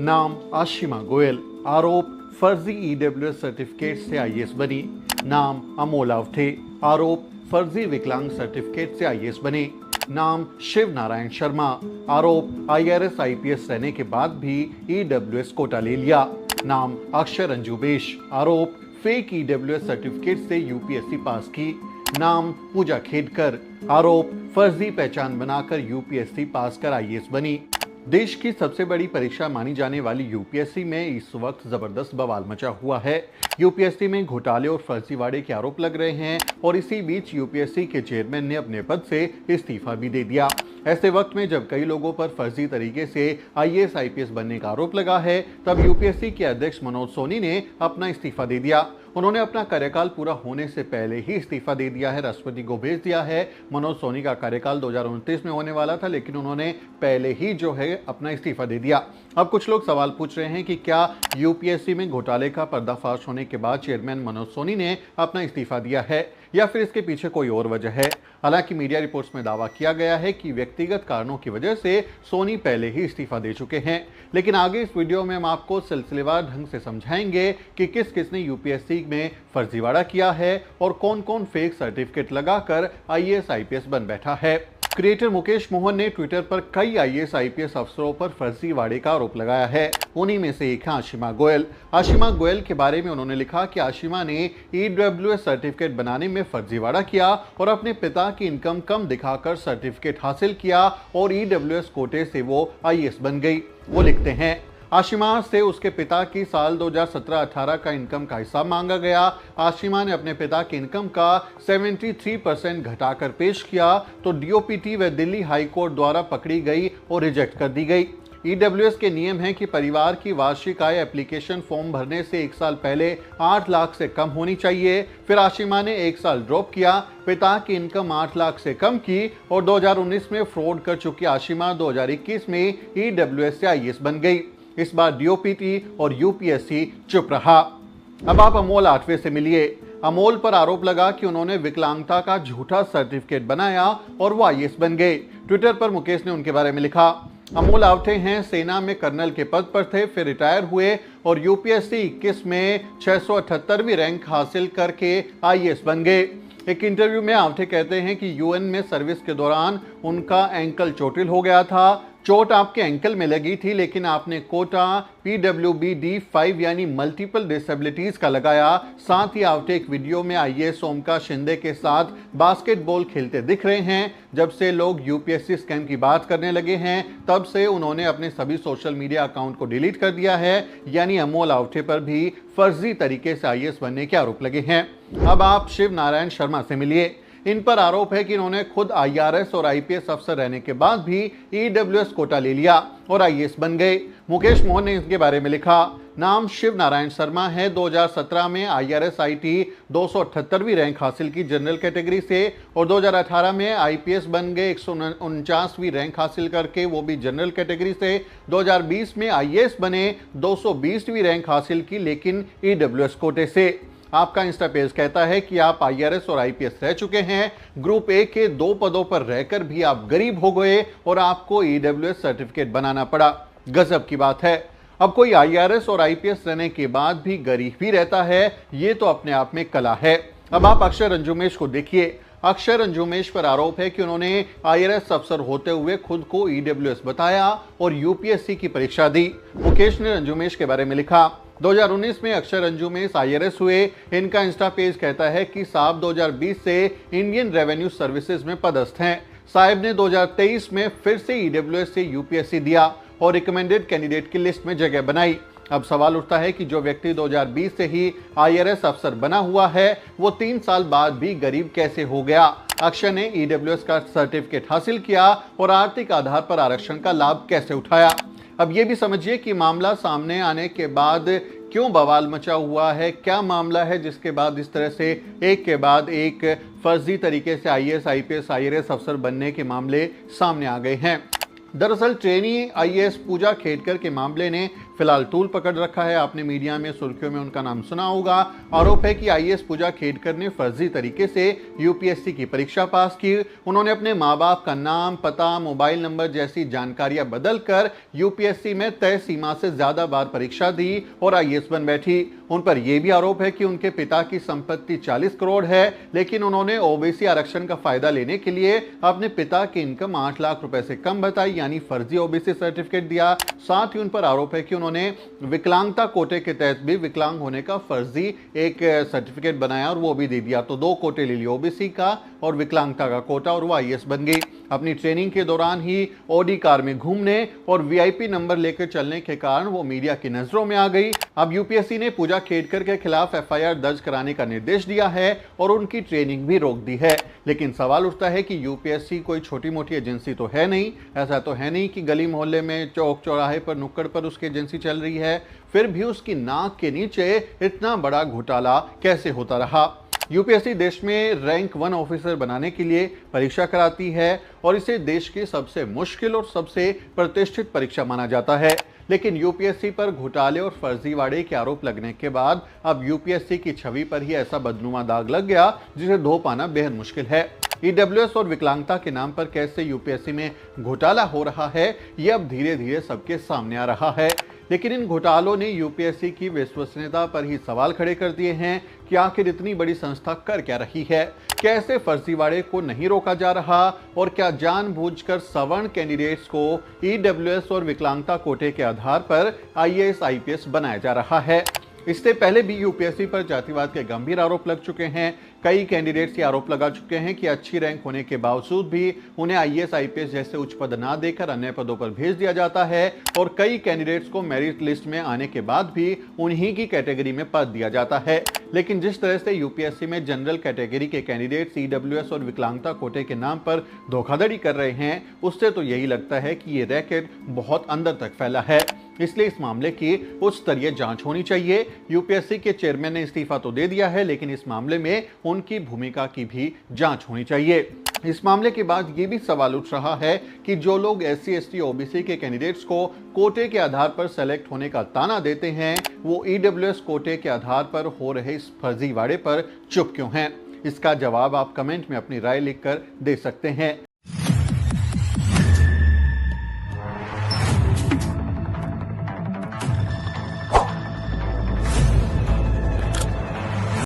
नाम आशिमा गोयल। आरोप फर्जी ईडब्ल्यूएस सर्टिफिकेट से आईएएस बनी। नाम अमोल आवटे। आरोप फर्जी विकलांग सर्टिफिकेट से आईएएस बने। नाम शिव नारायण शर्मा। आरोप आईआरएस आईपीएस रहने के बाद भी ईडब्ल्यूएस कोटा ले लिया। नाम अक्षर अंजुबेश। आरोप फेक ईडब्ल्यूएस सर्टिफिकेट से यूपीएससी पास की। नाम पूजा खेडकर। आरोप फर्जी पहचान बनाकर यूपीएससी पास कर आईएएस बनी। देश की सबसे बड़ी परीक्षा मानी जाने वाली यूपीएससी में इस वक्त जबरदस्त बवाल मचा हुआ है। यूपीएससी में घोटाले और फर्जीवाड़े के आरोप लग रहे हैं और इसी बीच यूपीएससी के चेयरमैन ने अपने पद से इस्तीफा भी दे दिया। ऐसे वक्त में जब कई लोगों पर फर्जी तरीके से आईएएस आईपीएस बनने का आरोप लगा है, तब यूपीएससी के अध्यक्ष मनोज सोनी ने अपना इस्तीफा दे दिया। उन्होंने अपना कार्यकाल पूरा होने से पहले ही इस्तीफा दे दिया है, राष्ट्रपति को भेज दिया है। मनोज सोनी का कार्यकाल 2029 में होने वाला था, लेकिन उन्होंने पहले ही जो है अपना इस्तीफा दे दिया। अब कुछ लोग सवाल पूछ रहे हैं कि क्या यूपीएससी में घोटाले का पर्दाफाश होने के बाद चेयरमैन मनोज सोनी ने अपना इस्तीफा दिया है या फिर इसके पीछे कोई और वजह है। हालांकि मीडिया रिपोर्ट्स में दावा किया गया है कि व्यक्तिगत कारणों की वजह से सोनी पहले ही इस्तीफा दे चुके हैं, लेकिन आगे इस वीडियो में हम आपको सिलसिलेवार ढंग से समझाएंगे कि किस किसने यूपीएससी में फर्जीवाड़ा किया है और कौन कौन फेक सर्टिफिकेट लगाकर आईएएस आईपीएस बन बैठा है। क्रिएटर मुकेश मोहन ने ट्विटर पर कई आईएएस आईपीएस अफसरों पर फर्जीवाड़े का आरोप लगाया है। उन्हीं में से एक है आशिमा गोयल। आशिमा गोयल के बारे में उन्होंने लिखा कि आशिमा ने ईडब्ल्यूएस सर्टिफिकेट बनाने में फर्जीवाड़ा किया और अपने पिता की इनकम कम दिखाकर सर्टिफिकेट हासिल किया और ईडब्ल्यूएस कोटे से वो आईएएस बन गई। वो लिखते हैं, आशिमा से उसके पिता की साल 2017-18 का इनकम का हिसाब मांगा गया। आशिमा ने अपने पिता की इनकम का 73% घटाकर पेश किया तो डीओपीटी व दिल्ली हाई कोर्ट द्वारा पकड़ी गई और रिजेक्ट कर दी गई। ईडब्ल्यूएस के नियम है कि परिवार की वार्षिक आय एप्लीकेशन फॉर्म भरने से 1 साल पहले 8 लाख से कम होनी चाहिए। फिर आशिमा ने 1 साल ड्रॉप किया, पिता की इनकम 8 लाख से कम की और 2019 में फ्रॉड कर चुकी आशिमा 2021 में ईडब्ल्यूएस से आईएएस बन गई। इस बार डीओपीटी और यूपीएससी चुप रहा। अब आप अमोल आठवे से मिलिए। अमोल पर आरोप लगा कि उन्होंने विकलांगता का झूठा सर्टिफिकेट बनाया और वो आईएएस बन गए। ट्विटर पर मुकेश ने उनके बारे में लिखा, अमोल आवटे हैं, सेना में कर्नल के पद पर थे, फिर रिटायर हुए और यूपीएससी 21 में 678वीं रैंक हासिल करके आईएएस बन गए। एक इंटरव्यू में आवटे कहते हैं कि यूएन में सर्विस के दौरान उनका एंकल चोटिल हो गया था। चोट आपके एंकल में लगी थी, लेकिन आपने कोटा PWBD5 यानी मल्टीपल डिसेबिलिटीज का लगाया। साथ ही आवटे एक वीडियो में आईएएस ओमकार शिंदे के साथ बास्केटबॉल खेलते दिख रहे हैं। जब से लोग यूपीएससी स्कैम की बात करने लगे हैं, तब से उन्होंने अपने सभी सोशल मीडिया अकाउंट को डिलीट कर दिया है। यानी अमोल आवटे पर भी फर्जी तरीके से आईएएस बनने के आरोप लगे हैं। अब आप शिव नारायण शर्मा से मिलिए। इन पर आरोप है कि इन्होंने खुद आईआरएस और आईपीएस अफसर रहने के बाद भी ईडब्ल्यूएस कोटा ले लिया और आईएएस बन गए। मुकेश मोहन ने इसके बारे में लिखा, नाम शिव नारायण शर्मा है। 2017 में आईआरएस आईटी 278वीं रैंक हासिल की जनरल कैटेगरी से और 2018 में आईपीएस बन गए 149वीं रैंक हासिल करके, वो भी जनरल कैटेगरी से। 2020 में आईएएस बने, 220वीं रैंक हासिल की, लेकिन ईडब्ल्यूएस कोटे से। आपका इंस्टा पेज कहता है कि आप आईआरएस और आईपीएस रह चुके हैं, ग्रुप ए के 2 पदों पर रहकर भी आप गरीब हो गए और आपको ईडब्ल्यूएस सर्टिफिकेट बनाना पड़ा। गजब की बात है। अब कोई आईआरएस और आईपीएस रहने के बाद भी गरीब ही रहता है, ये तो अपने आप में कला है। अब आप अक्षर अंजुमेश को देखिए। अक्षर अंजुमेश पर आरोप है कि उन्होंने आईआरएस अफसर होते हुए खुद को ईडब्ल्यूएस बताया और यूपीएससी की परीक्षा दी। मुकेश ने अंजुमेश के बारे में लिखा, 2019 में अक्षर अंजुमेश आईआरएस हुए। इनका इंस्टा पेज कहता है कि साहब 2020 से इंडियन रेवेन्यू सर्विसेज में पदस्थ हैं। साहब ने 2023 में फिर से ईडब्ल्यूएस से यूपीएससी दिया और रिकमेंडेड कैंडिडेट की लिस्ट में जगह बनाई। अब सवाल उठता है कि जो व्यक्ति 2020 से ही आईआरएस अफसर बना हुआ है, वो 3 साल बाद भी गरीब कैसे हो गया। अक्षय ने ईडब्ल्यूएस का सर्टिफिकेट हासिल किया और आर्थिक आधार पर आरक्षण का लाभ कैसे उठाया। अब ये भी समझिए कि मामला सामने आने के बाद क्यों बवाल मचा हुआ है, क्या मामला है जिसके बाद इस तरह से एक के बाद एक फर्जी तरीके से आईएएस आईपीएस आईआरएस अफसर बनने के मामले सामने आ गए हैं। दरअसल ट्रेनी आईएएस पूजा खेडकर के मामले ने फिलहाल टूल पकड़ रखा है। आपने मीडिया में सुर्खियों में उनका नाम सुना होगा। आरोप है कि आईएएस पूजा खेडकर ने फर्जी तरीके से यूपीएससी की परीक्षा पास की। उन्होंने अपने माँ बाप का नाम, पता, मोबाइल नंबर जैसी जानकारियां बदलकर यूपीएससी में तय सीमा से ज्यादा बार परीक्षा दी और आईएएस बन बैठी। उन पर यह भी आरोप है कि उनके पिता की संपत्ति 40 करोड़ है, लेकिन उन्होंने ओबीसी आरक्षण का फायदा लेने के लिए अपने पिता की इनकम 8 लाख रुपए से कम बताई, यानी फर्जी ओबीसी सर्टिफिकेट दिया। साथ ही उन पर आरोप है कि उन्होंने विकलांगता कोटे के तहत भी विकलांग होने का फर्जी एक सर्टिफिकेट बनाया और वो भी दे दिया। तो 2 कोटे ले लिए, ओबीसी का और विकलांगता का कोटा, और वो आईएएस बन गई। अपनी ट्रेनिंग के दौरान ही ऑडी कार में घूमने और वीआईपी नंबर लेकर चलने के कारण वो मीडिया की नजरों में आ गई। अब यूपीएससी ने पूजा खेडकर के खिलाफ एफआईआर दर्ज कराने का निर्देश दिया है और उनकी ट्रेनिंग भी रोक दी है। लेकिन सवाल उठता है कि यूपीएससी कोई छोटी मोटी एजेंसी तो है नहीं। ऐसा तो है नहीं कि गली मोहल्ले में, चौक चौराहे पर, नुक्कड़ पर उसकी एजेंसी चल रही है। फिर भी उसकी नाक के नीचे इतना बड़ा घोटाला कैसे होता रहा? यूपीएससी देश में रैंक 1 ऑफिसर बनाने के लिए परीक्षा कराती है और इसे देश की सबसे मुश्किल और सबसे प्रतिष्ठित परीक्षा माना जाता है। लेकिन यूपीएससी पर घोटाले और फर्जीवाड़े के आरोप लगने के बाद अब यूपीएससी की छवि पर ही ऐसा बदनुमा दाग लग गया जिसे धो पाना बेहद मुश्किल है। ईडब्ल्यूएस और विकलांगता के नाम पर कैसे यूपीएससी में घोटाला हो रहा है, यह अब धीरे धीरे सबके सामने आ रहा है। लेकिन इन घोटालों ने यूपीएससी की विश्वसनीयता पर ही सवाल खड़े कर दिए हैं कि आखिर इतनी बड़ी संस्था कर क्या रही है, कैसे फर्जीवाड़े को नहीं रोका जा रहा और क्या जानबूझकर सवर्ण कैंडिडेट्स को ईडब्ल्यूएस और विकलांगता कोटे के आधार पर आईएएस आईपीएस बनाया जा रहा है। इससे पहले भी यूपीएससी पर जातिवाद के गंभीर आरोप लग चुके हैं। कई कैंडिडेट्स ये आरोप लगा चुके हैं कि अच्छी रैंक होने के बावजूद भी उन्हें आईएएस आईपीएस जैसे उच्च पद ना देकर अन्य पदों पर भेज दिया जाता है और कई कैंडिडेट्स को मेरिट लिस्ट में आने के बाद भी उन्हीं की कैटेगरी में पद दिया जाता है। लेकिन जिस तरह से यूपीएससी में जनरल कैटेगरी के कैंडिडेट्स ईडब्ल्यूएस और विकलांगता कोटे के नाम पर धोखाधड़ी कर रहे हैं, उससे तो यही लगता है कि ये रैकेट बहुत अंदर तक फैला है। इसलिए इस मामले की उच्च स्तरीय जांच होनी चाहिए। यूपीएससी के चेयरमैन ने इस्तीफा तो दे दिया है, लेकिन इस मामले में उनकी भूमिका की भी जांच होनी चाहिए। इस मामले के बाद ये भी सवाल उठ रहा है कि जो लोग एससी, एसटी, ओबीसी के कैंडिडेट्स को कोटे के आधार पर सेलेक्ट होने का ताना देते हैं, वो ईडब्ल्यूएस कोटे के आधार पर हो रहे इस फर्जीवाड़े पर चुप क्यों हैं? इसका जवाब आप कमेंट में अपनी राय लिखकर दे सकते हैं।